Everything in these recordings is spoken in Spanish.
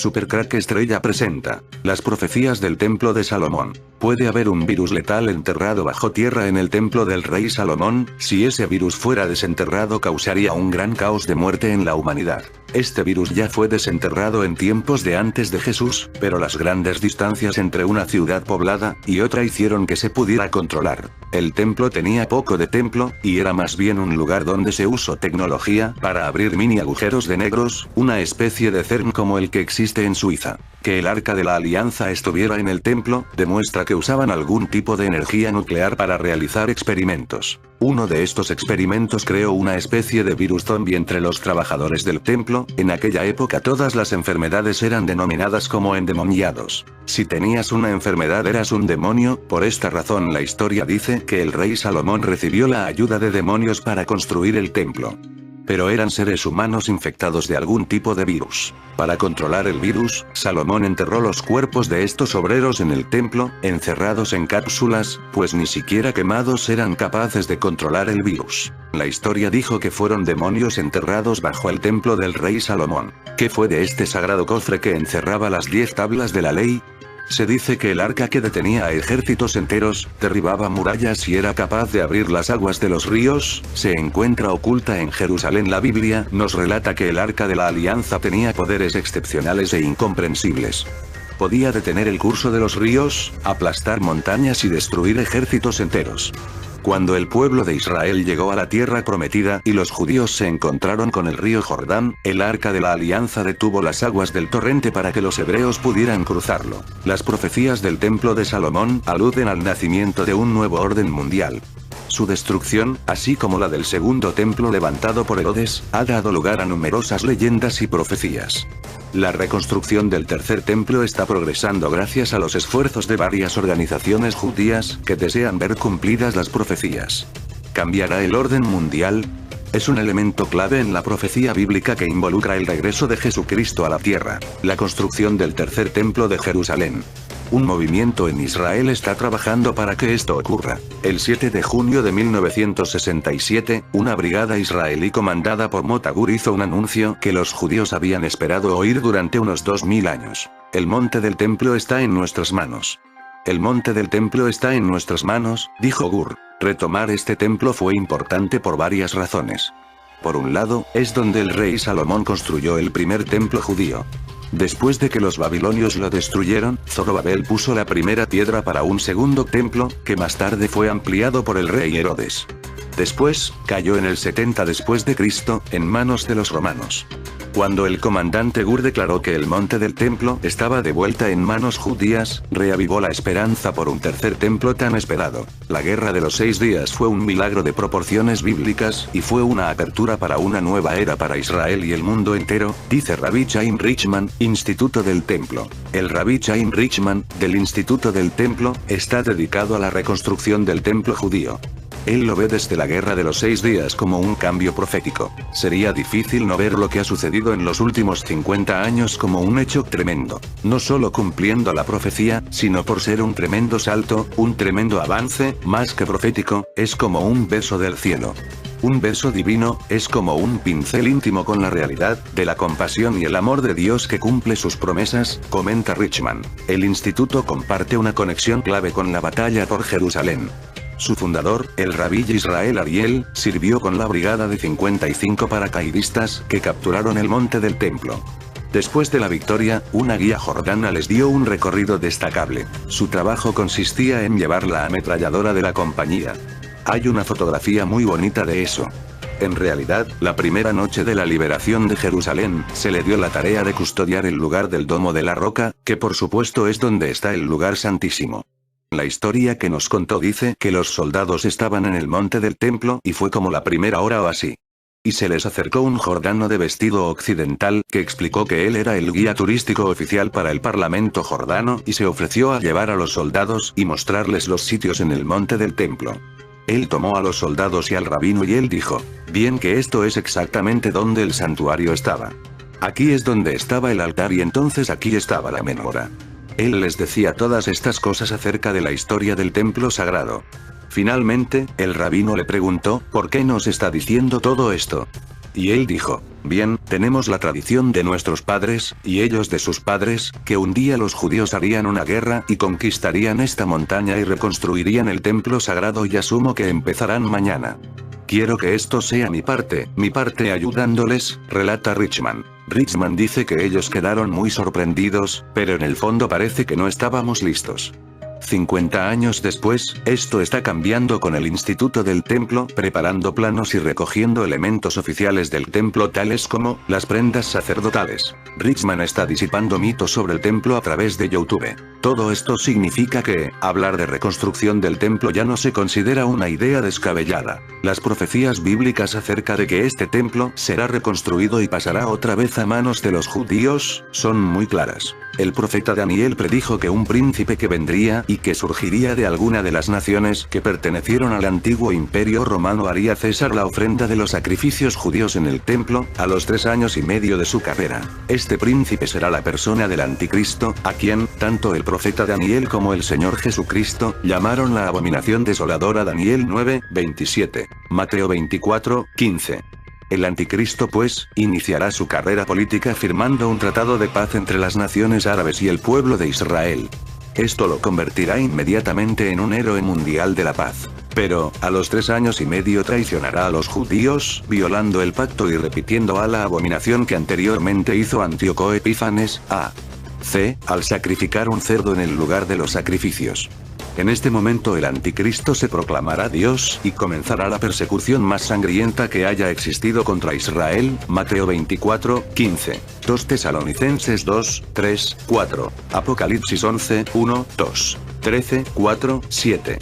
Supercrack Estrella presenta las profecías del Templo de Salomón. Puede haber un virus letal enterrado bajo tierra en el templo del rey Salomón. Si ese virus fuera desenterrado causaría un gran caos de muerte en la humanidad. Este virus ya fue desenterrado en tiempos de antes de Jesús, pero las grandes distancias entre una ciudad poblada y otra hicieron que se pudiera controlar. El templo tenía poco de templo, y era más bien un lugar donde se usó tecnología para abrir mini agujeros de negros, una especie de CERN como el que existe en Suiza. Que el Arca de la Alianza estuviera en el templo, demuestra que usaban algún tipo de energía nuclear para realizar experimentos. Uno de estos experimentos creó una especie de virus zombie entre los trabajadores del templo. En aquella época todas las enfermedades eran denominadas como endemoniados. Si tenías una enfermedad eras un demonio. Por esta razón la historia dice que el rey Salomón recibió la ayuda de demonios para construir el templo. Pero eran seres humanos infectados de algún tipo de virus. Para controlar el virus, Salomón enterró los cuerpos de estos obreros en el templo, encerrados en cápsulas, pues ni siquiera quemados eran capaces de controlar el virus. La historia dijo que fueron demonios enterrados bajo el templo del rey Salomón. ¿Qué fue de este sagrado cofre que encerraba las 10 tablas de la ley? Se dice que el arca que detenía a ejércitos enteros, derribaba murallas y era capaz de abrir las aguas de los ríos, se encuentra oculta en Jerusalén. La Biblia nos relata que el arca de la alianza tenía poderes excepcionales e incomprensibles. Podía detener el curso de los ríos, aplastar montañas y destruir ejércitos enteros. Cuando el pueblo de Israel llegó a la tierra prometida y los judíos se encontraron con el río Jordán, el arca de la alianza detuvo las aguas del torrente para que los hebreos pudieran cruzarlo. Las profecías del templo de Salomón aluden al nacimiento de un nuevo orden mundial. Su destrucción, así como la del segundo templo levantado por Herodes, ha dado lugar a numerosas leyendas y profecías. La reconstrucción del tercer templo está progresando gracias a los esfuerzos de varias organizaciones judías que desean ver cumplidas las profecías. ¿Cambiará el orden mundial? Es un elemento clave en la profecía bíblica que involucra el regreso de Jesucristo a la tierra, la construcción del tercer templo de Jerusalén. Un movimiento en Israel está trabajando para que esto ocurra. El 7 de junio de 1967, una brigada israelí comandada por Mota Gur hizo un anuncio que los judíos habían esperado oír durante unos 2000 años. El monte del templo está en nuestras manos. El monte del templo está en nuestras manos, dijo Gur. Retomar este templo fue importante por varias razones. Por un lado, es donde el rey Salomón construyó el primer templo judío. Después de que los babilonios lo destruyeron, Zorobabel puso la primera piedra para un segundo templo, que más tarde fue ampliado por el rey Herodes. Después, cayó en el 70 después de Cristo, en manos de los romanos. Cuando el comandante Gur declaró que el monte del templo estaba de vuelta en manos judías, reavivó la esperanza por un tercer templo tan esperado. La Guerra de los 6 días fue un milagro de proporciones bíblicas, y fue una apertura para una nueva era para Israel y el mundo entero, dice Rabbi Chaim Richman, Instituto del Templo. El Rabbi Chaim Richman, del Instituto del Templo, está dedicado a la reconstrucción del templo judío. Él lo ve desde la Guerra de los 6 días como un cambio profético. Sería difícil no ver lo que ha sucedido en los últimos 50 años como un hecho tremendo. No solo cumpliendo la profecía, sino por ser un tremendo salto, un tremendo avance, más que profético, es como un beso del cielo. Un beso divino, es como un pincel íntimo con la realidad, de la compasión y el amor de Dios que cumple sus promesas, comenta Richman. El instituto comparte una conexión clave con la batalla por Jerusalén. Su fundador, el Rabí Israel Ariel, sirvió con la brigada de 55 paracaidistas que capturaron el monte del templo. Después de la victoria, una guía jordana les dio un recorrido destacable. Su trabajo consistía en llevar la ametralladora de la compañía. Hay una fotografía muy bonita de eso. En realidad, la primera noche de la liberación de Jerusalén, se le dio la tarea de custodiar el lugar del Domo de la Roca, que por supuesto es donde está el lugar santísimo. La historia que nos contó dice que los soldados estaban en el monte del templo y fue como la primera hora o así. Y se les acercó un jordano de vestido occidental, que explicó que él era el guía turístico oficial para el parlamento jordano y se ofreció a llevar a los soldados y mostrarles los sitios en el monte del templo. Él tomó a los soldados y al rabino y él dijo, bien que esto es exactamente donde el santuario estaba. Aquí es donde estaba el altar y entonces aquí estaba la menorá. Él les decía todas estas cosas acerca de la historia del templo sagrado. Finalmente, el rabino le preguntó, ¿por qué nos está diciendo todo esto? Y él dijo: bien, tenemos la tradición de nuestros padres, y ellos de sus padres, que un día los judíos harían una guerra y conquistarían esta montaña y reconstruirían el templo sagrado, y asumo que empezarán mañana. Quiero que esto sea mi parte ayudándoles, relata Richman. Richman dice que ellos quedaron muy sorprendidos, pero en el fondo parece que no estábamos listos. 50 años después, esto está cambiando con el Instituto del Templo, preparando planos y recogiendo elementos oficiales del templo tales como las prendas sacerdotales. Richman está disipando mitos sobre el templo a través de YouTube. Todo esto significa que, hablar de reconstrucción del templo ya no se considera una idea descabellada. Las profecías bíblicas acerca de que este templo será reconstruido y pasará otra vez a manos de los judíos, son muy claras. El profeta Daniel predijo que un príncipe que vendría y que surgiría de alguna de las naciones que pertenecieron al antiguo imperio romano haría cesar la ofrenda de los sacrificios judíos en el templo, a los 3 años y medio de su carrera. Este príncipe será la persona del anticristo, a quien, tanto el profeta Daniel como el Señor Jesucristo, llamaron la abominación desoladora. Daniel 9:27. Mateo 24:15. El anticristo pues, iniciará su carrera política firmando un tratado de paz entre las naciones árabes y el pueblo de Israel. Esto lo convertirá inmediatamente en un héroe mundial de la paz. Pero, a los 3 años y medio traicionará a los judíos, violando el pacto y repitiendo la abominación que anteriormente hizo Antíoco Epífanes, a.c., al sacrificar un cerdo en el lugar de los sacrificios. En este momento el anticristo se proclamará Dios, y comenzará la persecución más sangrienta que haya existido contra Israel, Mateo 24:15. 2 Tesalonicenses 2:3-4. Apocalipsis 11:1-2. 13:4-7.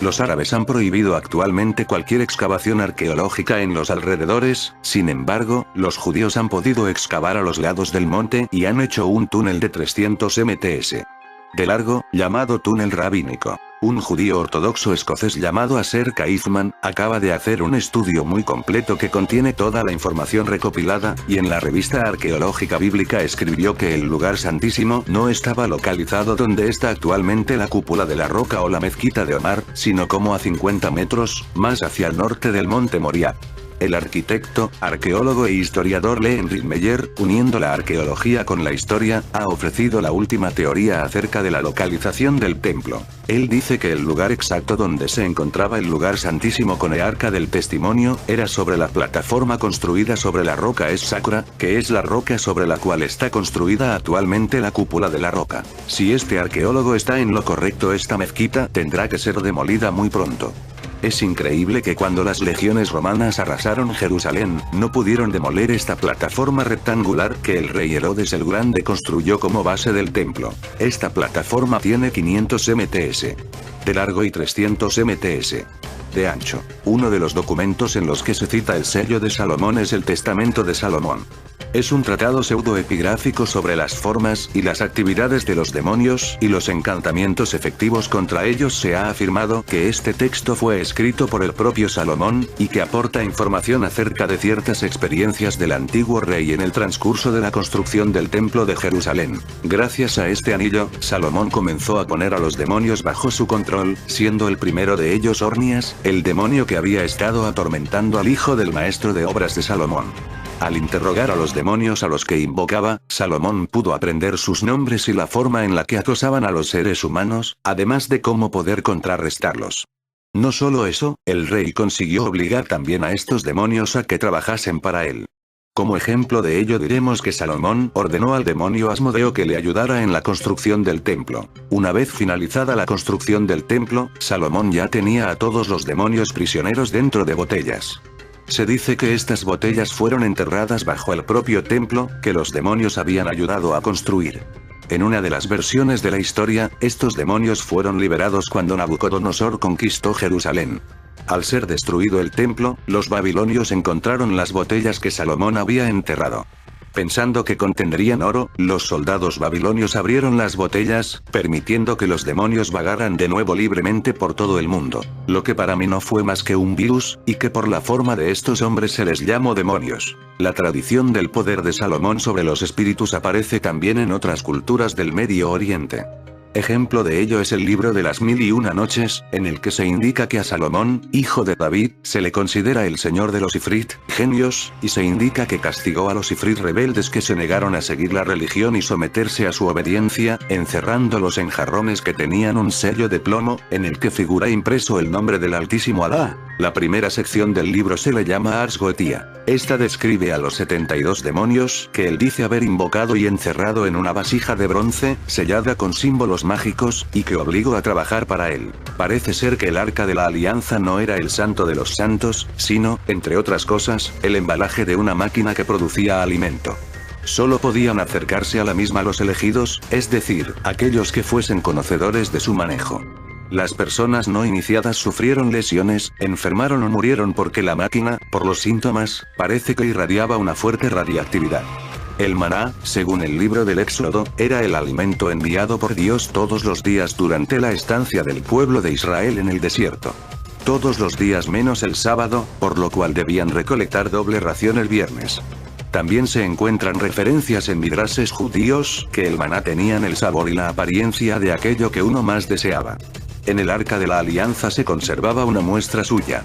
Los árabes han prohibido actualmente cualquier excavación arqueológica en los alrededores, sin embargo, los judíos han podido excavar a los lados del monte y han hecho un túnel de 300 mts de largo, llamado túnel rabínico. Un judío ortodoxo escocés llamado Asher Kaifman, acaba de hacer un estudio muy completo que contiene toda la información recopilada, y en la revista arqueológica bíblica escribió que el lugar santísimo no estaba localizado donde está actualmente la cúpula de la roca o la mezquita de Omar, sino como a 50 metros, más hacia el norte del monte Moriah. El arquitecto, arqueólogo e historiador Lee Henry Meyer, uniendo la arqueología con la historia, ha ofrecido la última teoría acerca de la localización del templo. Él dice que el lugar exacto donde se encontraba el lugar santísimo con el arca del testimonio, era sobre la plataforma construida sobre la roca Es-Sakra, que es la roca sobre la cual está construida actualmente la cúpula de la roca. Si este arqueólogo está en lo correcto, esta mezquita tendrá que ser demolida muy pronto. Es increíble que cuando las legiones romanas arrasaron Jerusalén, no pudieron demoler esta plataforma rectangular que el rey Herodes el Grande construyó como base del templo. Esta plataforma tiene 500 mts de largo y 300 mts de ancho. Uno de los documentos en los que se cita el sello de Salomón es el Testamento de Salomón. Es un tratado pseudoepigráfico sobre las formas y las actividades de los demonios y los encantamientos efectivos contra ellos. Se ha afirmado que este texto fue escrito por el propio Salomón, y que aporta información acerca de ciertas experiencias del antiguo rey en el transcurso de la construcción del templo de Jerusalén. Gracias a este anillo, Salomón comenzó a poner a los demonios bajo su control, siendo el primero de ellos Ornias, el demonio que había estado atormentando al hijo del maestro de obras de Salomón. Al interrogar a los demonios a los que invocaba, Salomón pudo aprender sus nombres y la forma en la que acosaban a los seres humanos, además de cómo poder contrarrestarlos. No solo eso, el rey consiguió obligar también a estos demonios a que trabajasen para él. Como ejemplo de ello diremos que Salomón ordenó al demonio Asmodeo que le ayudara en la construcción del templo. Una vez finalizada la construcción del templo, Salomón ya tenía a todos los demonios prisioneros dentro de botellas. Se dice que estas botellas fueron enterradas bajo el propio templo, que los demonios habían ayudado a construir. En una de las versiones de la historia, estos demonios fueron liberados cuando Nabucodonosor conquistó Jerusalén. Al ser destruido el templo, los babilonios encontraron las botellas que Salomón había enterrado. Pensando que contendrían oro, los soldados babilonios abrieron las botellas, permitiendo que los demonios vagaran de nuevo libremente por todo el mundo. Lo que para mí no fue más que un virus, y que por la forma de estos hombres se les llamó demonios. La tradición del poder de Salomón sobre los espíritus aparece también en otras culturas del Medio Oriente. Ejemplo de ello es el libro de las 1001 noches, en el que se indica que a Salomón, hijo de David, se le considera el señor de los Ifrit, genios, y se indica que castigó a los Ifrit rebeldes que se negaron a seguir la religión y someterse a su obediencia, encerrándolos en jarrones que tenían un sello de plomo, en el que figura impreso el nombre del Altísimo Alá. La primera sección del libro se le llama Ars Goetia. Esta describe a los 72 demonios que él dice haber invocado y encerrado en una vasija de bronce, sellada con símbolos mágicos, y que obligó a trabajar para él. Parece ser que el Arca de la Alianza no era el santo de los santos, sino, entre otras cosas, el embalaje de una máquina que producía alimento. Solo podían acercarse a la misma los elegidos, es decir, aquellos que fuesen conocedores de su manejo. Las personas no iniciadas sufrieron lesiones, enfermaron o murieron porque la máquina, por los síntomas, parece que irradiaba una fuerte radiactividad. El maná, según el libro del Éxodo, era el alimento enviado por Dios todos los días durante la estancia del pueblo de Israel en el desierto. Todos los días menos el sábado, por lo cual debían recolectar doble ración el viernes. También se encuentran referencias en midrashes judíos, que el maná tenían el sabor y la apariencia de aquello que uno más deseaba. En el Arca de la Alianza se conservaba una muestra suya.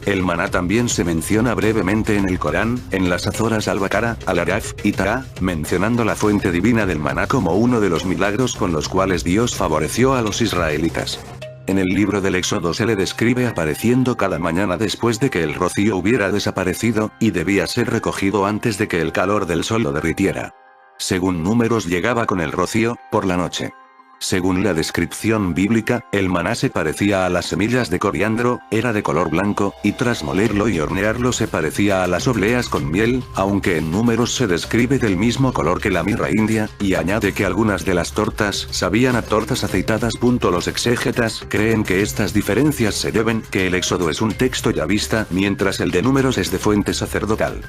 El maná también se menciona brevemente en el Corán, en las Azoras al-Baqara, al-Araf, y Ta'a, mencionando la fuente divina del maná como uno de los milagros con los cuales Dios favoreció a los israelitas. En el libro del Éxodo se le describe apareciendo cada mañana después de que el rocío hubiera desaparecido, y debía ser recogido antes de que el calor del sol lo derritiera. Según Números llegaba con el rocío, por la noche. Según la descripción bíblica, el maná se parecía a las semillas de coriandro, era de color blanco, y tras molerlo y hornearlo se parecía a las obleas con miel, aunque en Números se describe del mismo color que la mirra india, y añade que algunas de las tortas sabían a tortas aceitadas. Los exégetas creen que estas diferencias se deben que el Éxodo es un texto yavista, mientras el de Números es de fuente sacerdotal.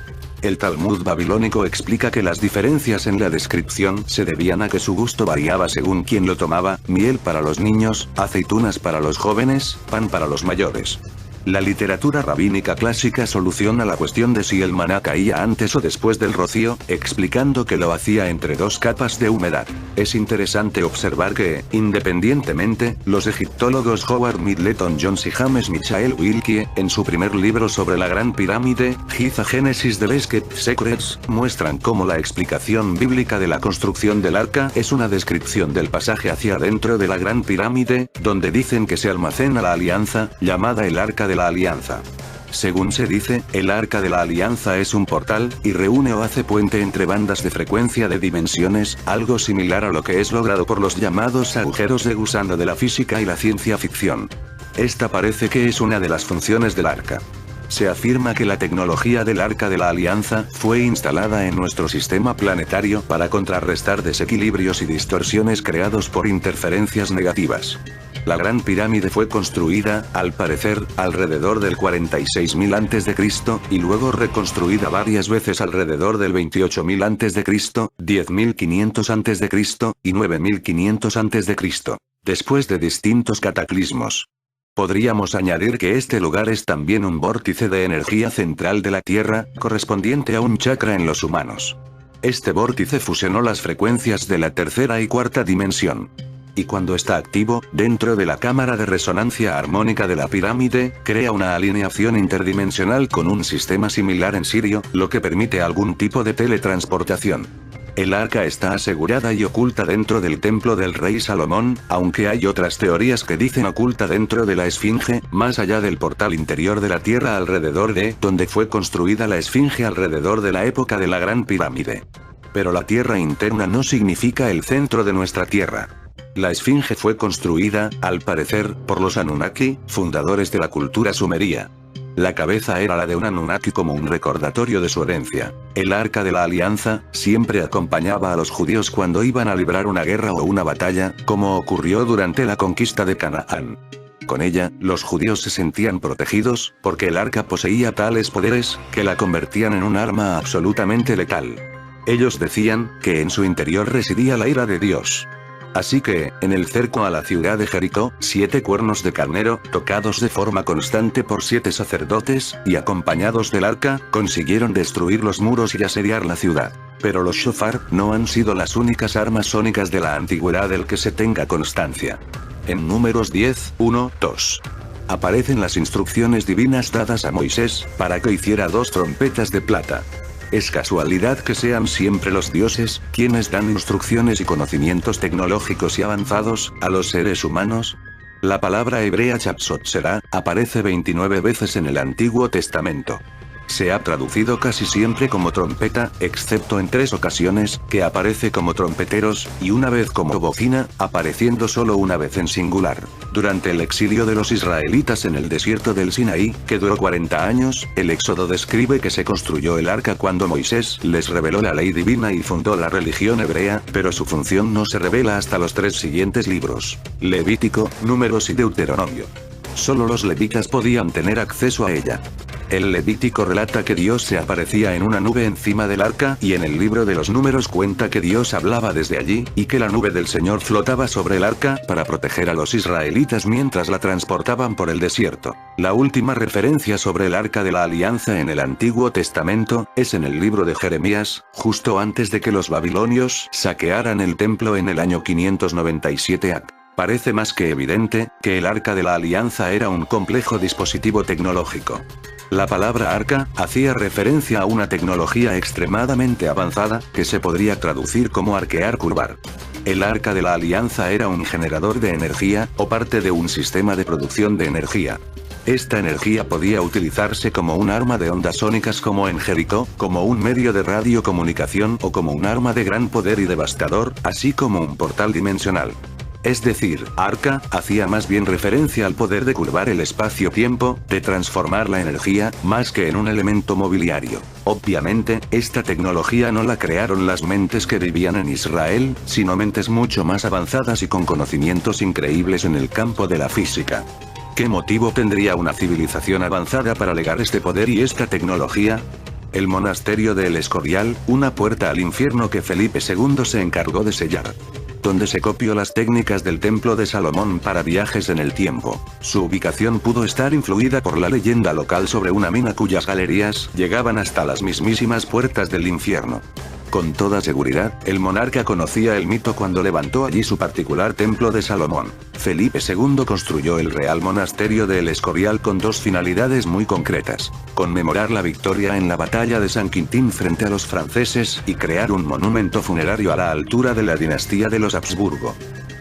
El Talmud babilónico explica que las diferencias en la descripción se debían a que su gusto variaba según quien lo tomaba, miel para los niños, aceitunas para los jóvenes, pan para los mayores. La literatura rabínica clásica soluciona la cuestión de si el maná caía antes o después del rocío, explicando que lo hacía entre dos capas de humedad. Es interesante observar que, independientemente, los egiptólogos Howard Middleton Jones y James Michael Wilkie, en su primer libro sobre la Gran Pirámide, Giza Genesis de Best Kept Secrets, muestran cómo la explicación bíblica de la construcción del arca es una descripción del pasaje hacia adentro de la Gran Pirámide, donde dicen que se almacena la alianza, llamada el Arca de la Alianza. Según se dice, el Arca de la Alianza es un portal, y reúne o hace puente entre bandas de frecuencia de dimensiones, algo similar a lo que es logrado por los llamados agujeros de gusano de la física y la ciencia ficción. Esta parece que es una de las funciones del Arca. Se afirma que la tecnología del Arca de la Alianza fue instalada en nuestro sistema planetario para contrarrestar desequilibrios y distorsiones creados por interferencias negativas. La Gran Pirámide fue construida, al parecer, alrededor del 46.000 a.C., y luego reconstruida varias veces alrededor del 28.000 a.C., 10.500 a.C., y 9.500 a.C., después de distintos cataclismos. Podríamos añadir que este lugar es también un vórtice de energía central de la Tierra, correspondiente a un chakra en los humanos. Este vórtice fusionó las frecuencias de la tercera y cuarta dimensión. Y cuando está activo, dentro de la cámara de resonancia armónica de la pirámide, crea una alineación interdimensional con un sistema similar en Sirio, lo que permite algún tipo de teletransportación. El arca está asegurada y oculta dentro del templo del rey Salomón, aunque hay otras teorías que dicen oculta dentro de la esfinge, más allá del portal interior de la tierra alrededor de donde fue construida la esfinge alrededor de la época de la Gran Pirámide. Pero la tierra interna no significa el centro de nuestra tierra. La esfinge fue construida, al parecer, por los Anunnaki, fundadores de la cultura sumeria. La cabeza era la de un Anunnaki como un recordatorio de su herencia. El Arca de la Alianza siempre acompañaba a los judíos cuando iban a librar una guerra o una batalla, como ocurrió durante la conquista de Canaán. Con ella, los judíos se sentían protegidos, porque el arca poseía tales poderes, que la convertían en un arma absolutamente letal. Ellos decían, que en su interior residía la ira de Dios. Así que, en el cerco a la ciudad de Jericó, 7 cuernos de carnero, tocados de forma constante por 7 sacerdotes, y acompañados del arca, consiguieron destruir los muros y asediar la ciudad. Pero los shofar no han sido las únicas armas sónicas de la antigüedad del que se tenga constancia. En Números 10, 1, 2. Aparecen las instrucciones divinas dadas a Moisés, para que hiciera 2 trompetas de plata. ¿Es casualidad que sean siempre los dioses, quienes dan instrucciones y conocimientos tecnológicos y avanzados, a los seres humanos? La palabra hebrea Chapsot-Será, aparece 29 veces en el Antiguo Testamento. Se ha traducido casi siempre como trompeta, excepto en 3 ocasiones, que aparece como trompeteros, y una vez como bocina, apareciendo solo una vez en singular. Durante el exilio de los israelitas en el desierto del Sinaí, que duró 40 años, el Éxodo describe que se construyó el arca cuando Moisés les reveló la ley divina y fundó la religión hebrea, pero su función no se revela hasta los 3 siguientes libros: Levítico, Números y Deuteronomio. Solo los levitas podían tener acceso a ella. El Levítico relata que Dios se aparecía en una nube encima del arca, y en el libro de los Números cuenta que Dios hablaba desde allí, y que la nube del Señor flotaba sobre el arca, para proteger a los israelitas mientras la transportaban por el desierto. La última referencia sobre el arca de la alianza en el Antiguo Testamento, es en el libro de Jeremías, justo antes de que los babilonios saquearan el templo en el año 597 AC. Parece más que evidente, que el Arca de la Alianza era un complejo dispositivo tecnológico. La palabra arca, hacía referencia a una tecnología extremadamente avanzada, que se podría traducir como arquear curvar. El Arca de la Alianza era un generador de energía, o parte de un sistema de producción de energía. Esta energía podía utilizarse como un arma de ondas sónicas como en Jericó, como un medio de radiocomunicación o como un arma de gran poder y devastador, así como un portal dimensional. Es decir, arca, hacía más bien referencia al poder de curvar el espacio-tiempo, de transformar la energía, más que en un elemento mobiliario. Obviamente, esta tecnología no la crearon las mentes que vivían en Israel, sino mentes mucho más avanzadas y con conocimientos increíbles en el campo de la física. ¿Qué motivo tendría una civilización avanzada para legar este poder y esta tecnología? El monasterio de El Escorial, una puerta al infierno que Felipe II se encargó de sellar. Donde se copió las técnicas del Templo de Salomón para viajes en el tiempo. Su ubicación pudo estar influida por la leyenda local sobre una mina cuyas galerías llegaban hasta las mismísimas puertas del infierno. Con toda seguridad, el monarca conocía el mito cuando levantó allí su particular Templo de Salomón. Felipe II construyó el Real Monasterio de El Escorial con 2 finalidades muy concretas: conmemorar la victoria en la batalla de San Quintín frente a los franceses, y crear un monumento funerario a la altura de la dinastía de los Habsburgo.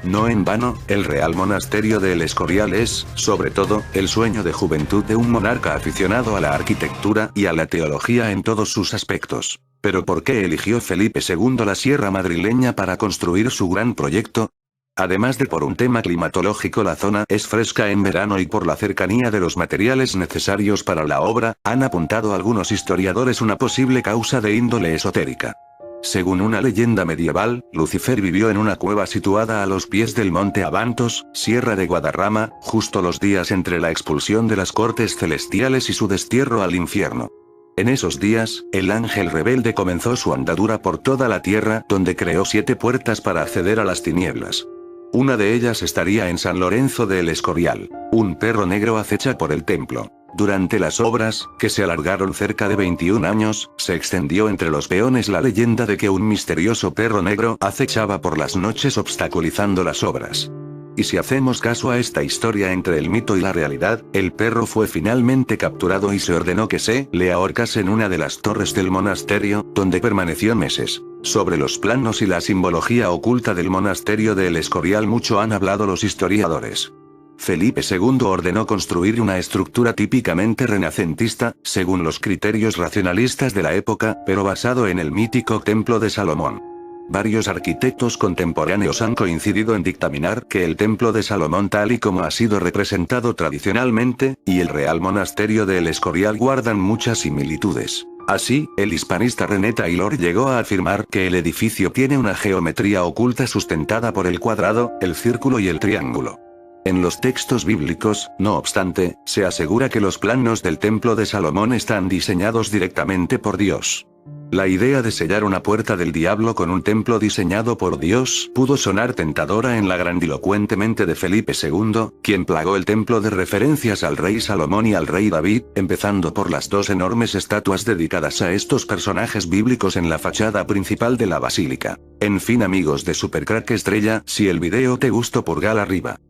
No en vano, el Real Monasterio de El Escorial es, sobre todo, el sueño de juventud de un monarca aficionado a la arquitectura y a la teología en todos sus aspectos. ¿Pero por qué eligió Felipe II la Sierra Madrileña para construir su gran proyecto? Además de por un tema climatológico, la zona es fresca en verano, y por la cercanía de los materiales necesarios para la obra, han apuntado algunos historiadores una posible causa de índole esotérica. Según una leyenda medieval, Lucifer vivió en una cueva situada a los pies del monte Abantos, Sierra de Guadarrama, justo los días entre la expulsión de las cortes celestiales y su destierro al infierno. En esos días, el ángel rebelde comenzó su andadura por toda la tierra, donde creó 7 puertas para acceder a las tinieblas. Una de ellas estaría en San Lorenzo de El Escorial. Un perro negro acecha por el templo. Durante las obras, que se alargaron cerca de 21 años, se extendió entre los peones la leyenda de que un misterioso perro negro acechaba por las noches obstaculizando las obras. Y si hacemos caso a esta historia entre el mito y la realidad, el perro fue finalmente capturado y se ordenó que se le ahorcase en una de las torres del monasterio, donde permaneció meses. Sobre los planos y la simbología oculta del monasterio de El Escorial mucho han hablado los historiadores. Felipe II ordenó construir una estructura típicamente renacentista, según los criterios racionalistas de la época, pero basado en el mítico Templo de Salomón. Varios arquitectos contemporáneos han coincidido en dictaminar que el Templo de Salomón, tal y como ha sido representado tradicionalmente, y el Real Monasterio de El Escorial guardan muchas similitudes. Así, el hispanista René Taylor llegó a afirmar que el edificio tiene una geometría oculta sustentada por el cuadrado, el círculo y el triángulo. En los textos bíblicos, no obstante, se asegura que los planos del Templo de Salomón están diseñados directamente por Dios. La idea de sellar una puerta del diablo con un templo diseñado por Dios pudo sonar tentadora en la grandilocuente mente de Felipe II, quien plagó el templo de referencias al rey Salomón y al rey David, empezando por las dos enormes estatuas dedicadas a estos personajes bíblicos en la fachada principal de la basílica. En fin, amigos de Supercrack Estrella, si el video te gustó, pulgar arriba.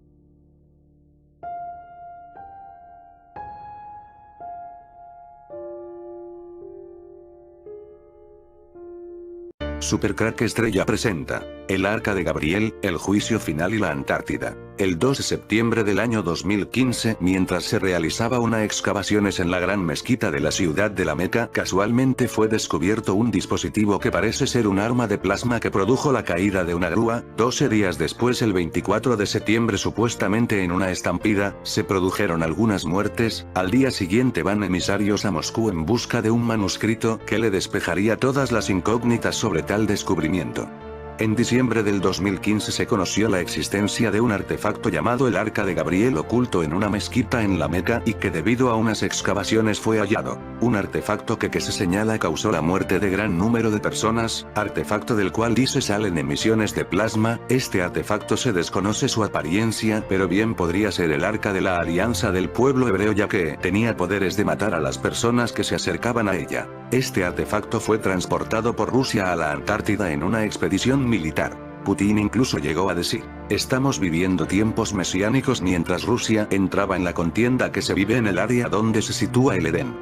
Supercrack Estrella presenta El Arca de Gabriel, el juicio final y la Antártida. El 2 de septiembre del año 2015, mientras se realizaba una excavaciones en la gran mezquita de la ciudad de la Meca, casualmente fue descubierto un dispositivo que parece ser un arma de plasma que produjo la caída de una grúa. 12 días después, el 24 de septiembre, supuestamente en una estampida, se produjeron algunas muertes. Al día siguiente van emisarios a Moscú en busca de un manuscrito que le despejaría todas las incógnitas sobre tal descubrimiento. En diciembre del 2015 se conoció la existencia de un artefacto llamado el Arca de Gabriel oculto en una mezquita en la Meca y que debido a unas excavaciones fue hallado. Un artefacto que se señala causó la muerte de gran número de personas, artefacto del cual dice salen emisiones de plasma. Este artefacto se desconoce su apariencia, pero bien podría ser el Arca de la Alianza del pueblo hebreo, ya que tenía poderes de matar a las personas que se acercaban a ella. Este artefacto fue transportado por Rusia a la Antártida en una expedición militar. Putin incluso llegó a decir: estamos viviendo tiempos mesiánicos, mientras Rusia entraba en la contienda que se vive en el área donde se sitúa el Edén.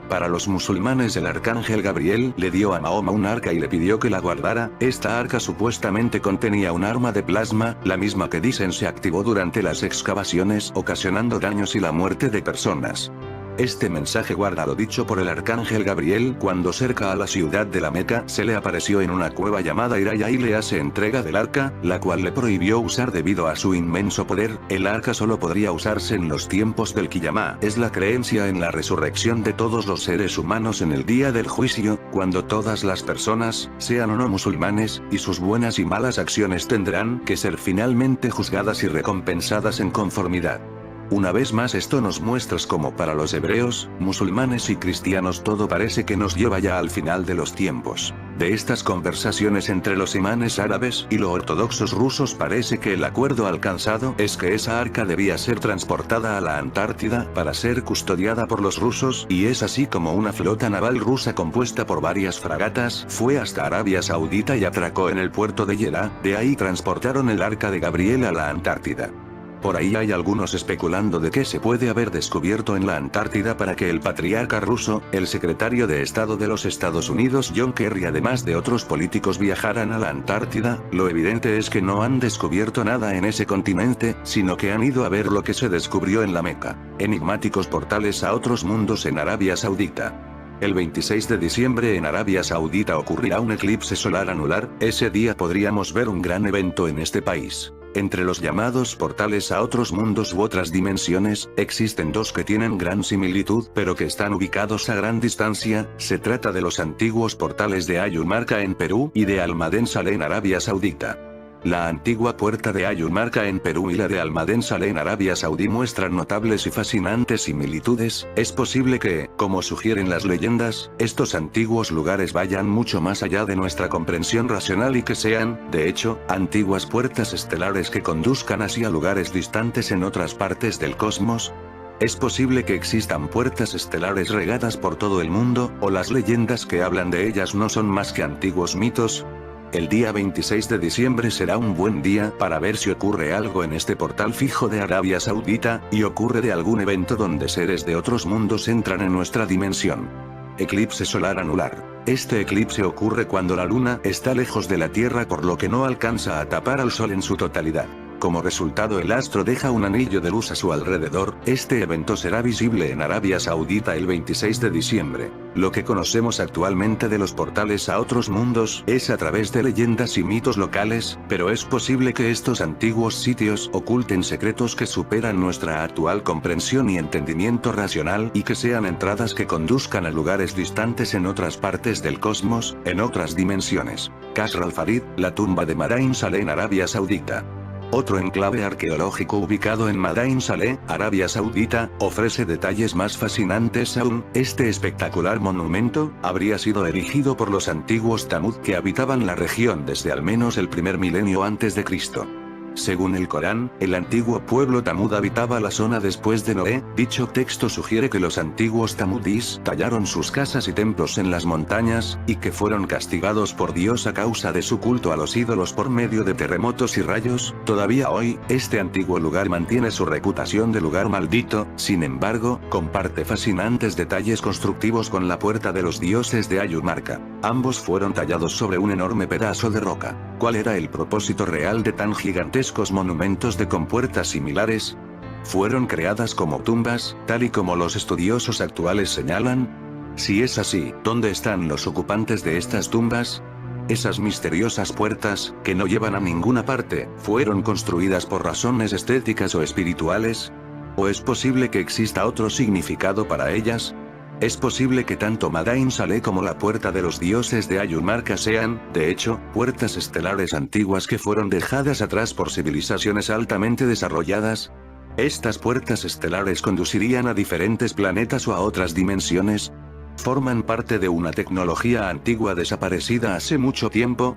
Para los musulmanes, el arcángel Gabriel le dio a Mahoma un arca y le pidió que la guardara. Esta arca supuestamente contenía un arma de plasma, la misma que dicen se activó durante las excavaciones, ocasionando daños y la muerte de personas. Este mensaje guardado dicho por el arcángel Gabriel cuando cerca a la ciudad de la Meca se le apareció en una cueva llamada Hiraya y le hace entrega del arca, la cual le prohibió usar debido a su inmenso poder. El arca solo podría usarse en los tiempos del Kiyama. Es la creencia en la resurrección de todos los seres humanos en el día del juicio, cuando todas las personas, sean o no musulmanes, y sus buenas y malas acciones tendrán que ser finalmente juzgadas y recompensadas en conformidad. Una vez más, esto nos muestra cómo para los hebreos, musulmanes y cristianos todo parece que nos lleva ya al final de los tiempos. De estas conversaciones entre los imanes árabes y los ortodoxos rusos parece que el acuerdo alcanzado es que esa arca debía ser transportada a la Antártida para ser custodiada por los rusos, y es así como una flota naval rusa compuesta por varias fragatas fue hasta Arabia Saudita y atracó en el puerto de Jeddah. De ahí transportaron el Arca de Gabriel a la Antártida. Por ahí hay algunos especulando de qué se puede haber descubierto en la Antártida para que el patriarca ruso, el secretario de Estado de los Estados Unidos John Kerry, además de otros políticos, viajaran a la Antártida. Lo evidente es que no han descubierto nada en ese continente, sino que han ido a ver lo que se descubrió en la Meca. Enigmáticos portales a otros mundos en Arabia Saudita. El 26 de diciembre en Arabia Saudita ocurrirá un eclipse solar anular. Ese día podríamos ver un gran evento en este país. Entre los llamados portales a otros mundos u otras dimensiones, existen dos que tienen gran similitud, pero que están ubicados a gran distancia. Se trata de los antiguos portales de Ayurmarca en Perú y de Almadén Saleh en Arabia Saudita. La antigua puerta de Ayurmarca en Perú y la de Almadén Saleh en Arabia Saudí muestran notables y fascinantes similitudes. Es posible que, como sugieren las leyendas, estos antiguos lugares vayan mucho más allá de nuestra comprensión racional y que sean, de hecho, antiguas puertas estelares que conduzcan hacia lugares distantes en otras partes del cosmos. Es posible que existan puertas estelares regadas por todo el mundo, o las leyendas que hablan de ellas no son más que antiguos mitos. El día 26 de diciembre será un buen día para ver si ocurre algo en este portal fijo de Arabia Saudita, y ocurre de algún evento donde seres de otros mundos entran en nuestra dimensión. Eclipse solar anular. Este eclipse ocurre cuando la luna está lejos de la Tierra, por lo que no alcanza a tapar al Sol en su totalidad. Como resultado, el astro deja un anillo de luz a su alrededor. Este evento será visible en Arabia Saudita el 26 de diciembre. Lo que conocemos actualmente de los portales a otros mundos es a través de leyendas y mitos locales, pero es posible que estos antiguos sitios oculten secretos que superan nuestra actual comprensión y entendimiento racional, y que sean entradas que conduzcan a lugares distantes en otras partes del cosmos, en otras dimensiones. Kasr al-Farid, la tumba de Marain Saleh en Arabia Saudita. Otro enclave arqueológico ubicado en Madain Saleh, Arabia Saudita, ofrece detalles más fascinantes aún. Este espectacular monumento habría sido erigido por los antiguos Tamud que habitaban la región desde al menos el primer milenio antes de Cristo. Según el Corán, el antiguo pueblo Tamud habitaba la zona después de Noé. Dicho texto sugiere que los antiguos tamudís tallaron sus casas y templos en las montañas, y que fueron castigados por Dios a causa de su culto a los ídolos por medio de terremotos y rayos. Todavía hoy, este antiguo lugar mantiene su reputación de lugar maldito. Sin embargo, comparte fascinantes detalles constructivos con la puerta de los dioses de Ayurmarca. Ambos fueron tallados sobre un enorme pedazo de roca. ¿Cuál era el propósito real de tan gigantescos monumentos de compuertas similares? ¿Fueron creadas como tumbas, tal y como los estudiosos actuales señalan? Si es así, ¿dónde están los ocupantes de estas tumbas? Esas misteriosas puertas, que no llevan a ninguna parte, ¿fueron construidas por razones estéticas o espirituales? ¿O es posible que exista otro significado para ellas? Es posible que tanto Madain Saleh como la puerta de los dioses de Ayurmarca sean, de hecho, puertas estelares antiguas que fueron dejadas atrás por civilizaciones altamente desarrolladas. ¿Estas puertas estelares conducirían a diferentes planetas o a otras dimensiones? ¿Forman parte de una tecnología antigua desaparecida hace mucho tiempo?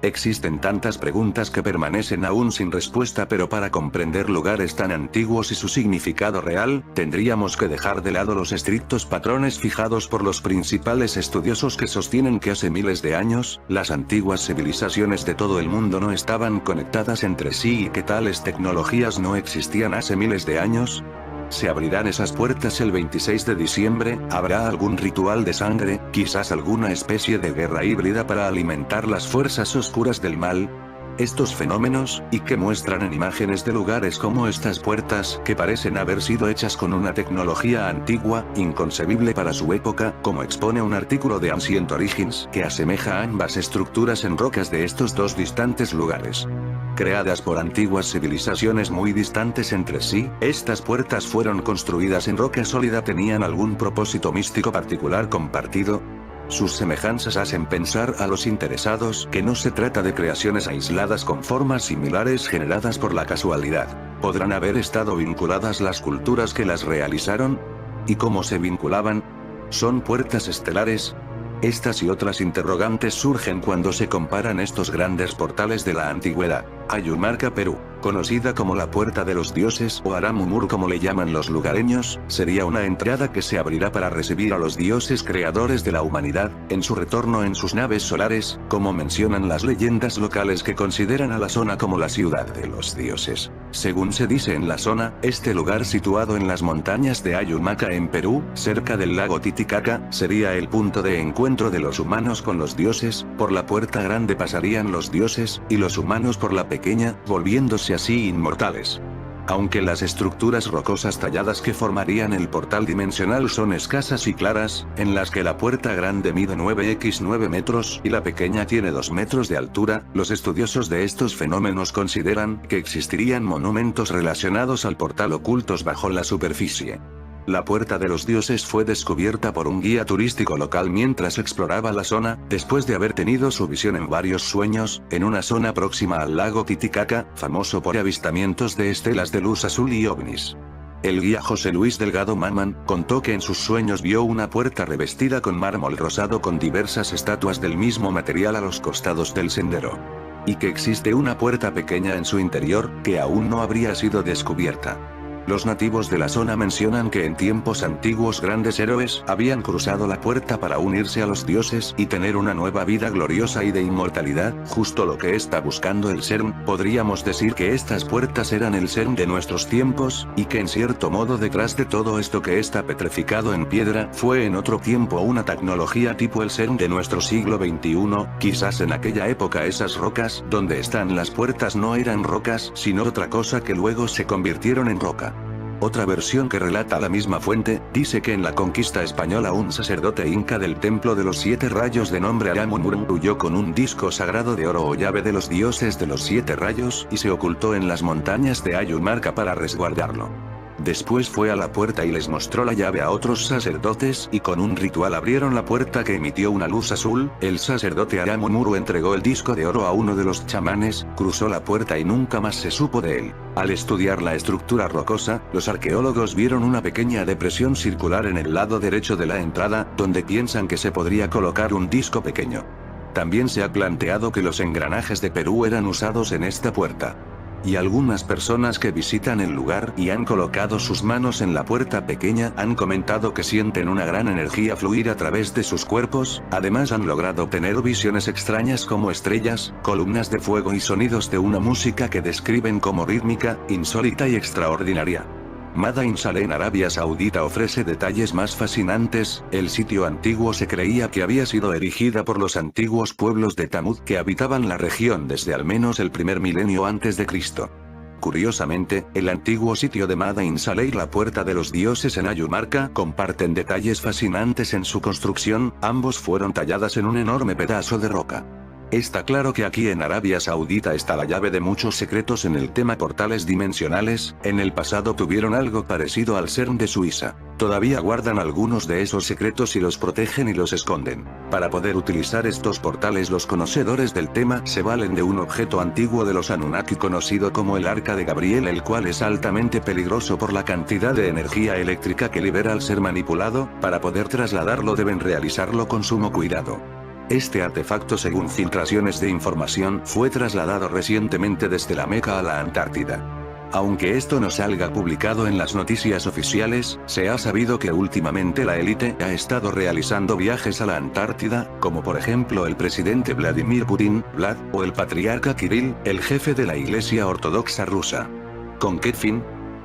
Existen tantas preguntas que permanecen aún sin respuesta, pero para comprender lugares tan antiguos y su significado real, tendríamos que dejar de lado los estrictos patrones fijados por los principales estudiosos que sostienen que hace miles de años, las antiguas civilizaciones de todo el mundo no estaban conectadas entre sí y que tales tecnologías no existían hace miles de años. ¿Se abrirán esas puertas el 26 de diciembre? ¿Habrá algún ritual de sangre, quizás alguna especie de guerra híbrida para alimentar las fuerzas oscuras del mal? Estos fenómenos, y que muestran en imágenes de lugares como estas puertas, que parecen haber sido hechas con una tecnología antigua, inconcebible para su época, como expone un artículo de Ancient Origins, que asemeja a ambas estructuras en rocas de estos dos distantes lugares. Creadas por antiguas civilizaciones muy distantes entre sí, estas puertas fueron construidas en roca sólida. ¿Tenían algún propósito místico particular compartido? Sus semejanzas hacen pensar a los interesados que no se trata de creaciones aisladas con formas similares generadas por la casualidad. ¿Podrán haber estado vinculadas las culturas que las realizaron? ¿Y cómo se vinculaban? ¿Son puertas estelares? Estas y otras interrogantes surgen cuando se comparan estos grandes portales de la antigüedad. Ayurmarca, Perú, conocida como la Puerta de los Dioses o Aramumur como le llaman los lugareños, sería una entrada que se abrirá para recibir a los dioses creadores de la humanidad, en su retorno en sus naves solares, como mencionan las leyendas locales que consideran a la zona como la ciudad de los dioses. Según se dice en la zona, este lugar situado en las montañas de Ayurmarca en Perú, cerca del lago Titicaca, sería el punto de encuentro de los humanos con los dioses. Por la puerta grande pasarían los dioses, y los humanos por la pequeña, volviéndose así inmortales. Aunque las estructuras rocosas talladas que formarían el portal dimensional son escasas y claras, en las que la puerta grande mide 9x9 metros y la pequeña tiene 2 metros de altura, los estudiosos de estos fenómenos consideran que existirían monumentos relacionados al portal ocultos bajo la superficie. La Puerta de los Dioses fue descubierta por un guía turístico local mientras exploraba la zona, después de haber tenido su visión en varios sueños, en una zona próxima al lago Titicaca, famoso por avistamientos de estelas de luz azul y ovnis. El guía José Luis Delgado Mamán contó que en sus sueños vio una puerta revestida con mármol rosado con diversas estatuas del mismo material a los costados del sendero. Y que existe una puerta pequeña en su interior, que aún no habría sido descubierta. Los nativos de la zona mencionan que en tiempos antiguos grandes héroes habían cruzado la puerta para unirse a los dioses y tener una nueva vida gloriosa y de inmortalidad, justo lo que está buscando el CERN. Podríamos decir que estas puertas eran el CERN de nuestros tiempos, y que en cierto modo detrás de todo esto que está petrificado en piedra, fue en otro tiempo una tecnología tipo el CERN de nuestro siglo XXI, quizás en aquella época esas rocas, donde están las puertas no eran rocas, sino otra cosa que luego se convirtieron en roca. Otra versión que relata la misma fuente, dice que en la conquista española un sacerdote inca del Templo de los Siete Rayos de nombre Aramumur huyó con un disco sagrado de oro o llave de los dioses de los Siete Rayos y se ocultó en las montañas de Ayurmarca para resguardarlo. Después fue a la puerta y les mostró la llave a otros sacerdotes y con un ritual abrieron la puerta que emitió una luz azul. El sacerdote Aramomuro entregó el disco de oro a uno de los chamanes, cruzó la puerta y nunca más se supo de él. Al estudiar la estructura rocosa, los arqueólogos vieron una pequeña depresión circular en el lado derecho de la entrada, donde piensan que se podría colocar un disco pequeño. También se ha planteado que los engranajes de Perú eran usados en esta puerta. Y algunas personas que visitan el lugar y han colocado sus manos en la puerta pequeña han comentado que sienten una gran energía fluir a través de sus cuerpos. Además han logrado tener visiones extrañas como estrellas, columnas de fuego y sonidos de una música que describen como rítmica, insólita y extraordinaria. Mada in Saleh en Arabia Saudita ofrece detalles más fascinantes. El sitio antiguo se creía que había sido erigida por los antiguos pueblos de Tamud que habitaban la región desde al menos el primer milenio antes de Cristo. Curiosamente, el antiguo sitio de Mada in Saleh y la puerta de los dioses en Ayumarca comparten detalles fascinantes en su construcción, ambos fueron talladas en un enorme pedazo de roca. Está claro que aquí en Arabia Saudita está la llave de muchos secretos en el tema portales dimensionales. En el pasado tuvieron algo parecido al CERN de Suiza. Todavía guardan algunos de esos secretos y los protegen y los esconden. Para poder utilizar estos portales, los conocedores del tema se valen de un objeto antiguo de los Anunnaki conocido como el Arca de Gabriel, el cual es altamente peligroso por la cantidad de energía eléctrica que libera al ser manipulado. Para poder trasladarlo deben realizarlo con sumo cuidado. Este artefacto, según filtraciones de información, fue trasladado recientemente desde la Meca a la Antártida. Aunque esto no salga publicado en las noticias oficiales, se ha sabido que últimamente la élite ha estado realizando viajes a la Antártida, como por ejemplo el presidente Vladimir Putin, Vlad, o el patriarca Kirill, el jefe de la Iglesia Ortodoxa rusa. ¿Con qué fin?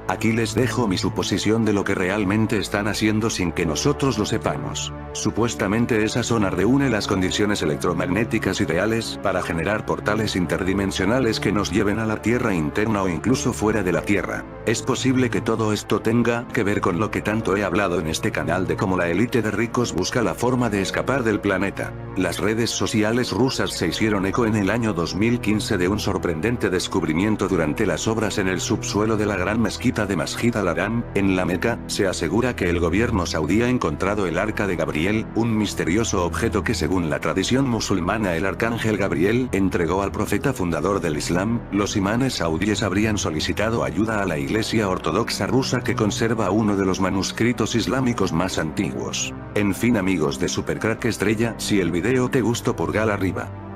Aquí les dejo mi suposición de lo que realmente están haciendo sin que nosotros lo sepamos. Supuestamente esa zona reúne las condiciones electromagnéticas ideales para generar portales interdimensionales que nos lleven a la Tierra interna o incluso fuera de la Tierra. Es posible que todo esto tenga que ver con lo que tanto he hablado en este canal de cómo la élite de ricos busca la forma de escapar del planeta. Las redes sociales rusas se hicieron eco en el año 2015 de un sorprendente descubrimiento durante las obras en el subsuelo de la gran mezquita de Masjid al-Haram, en la Meca. Se asegura que el gobierno saudí ha encontrado el Arca de Gabriel, un misterioso objeto que según la tradición musulmana el arcángel Gabriel entregó al profeta fundador del Islam. Los imanes saudíes habrían solicitado ayuda a la Iglesia Ortodoxa rusa que conserva uno de los manuscritos islámicos más antiguos. En fin amigos de Supercrack Estrella, si el video te gustó pulgar arriba.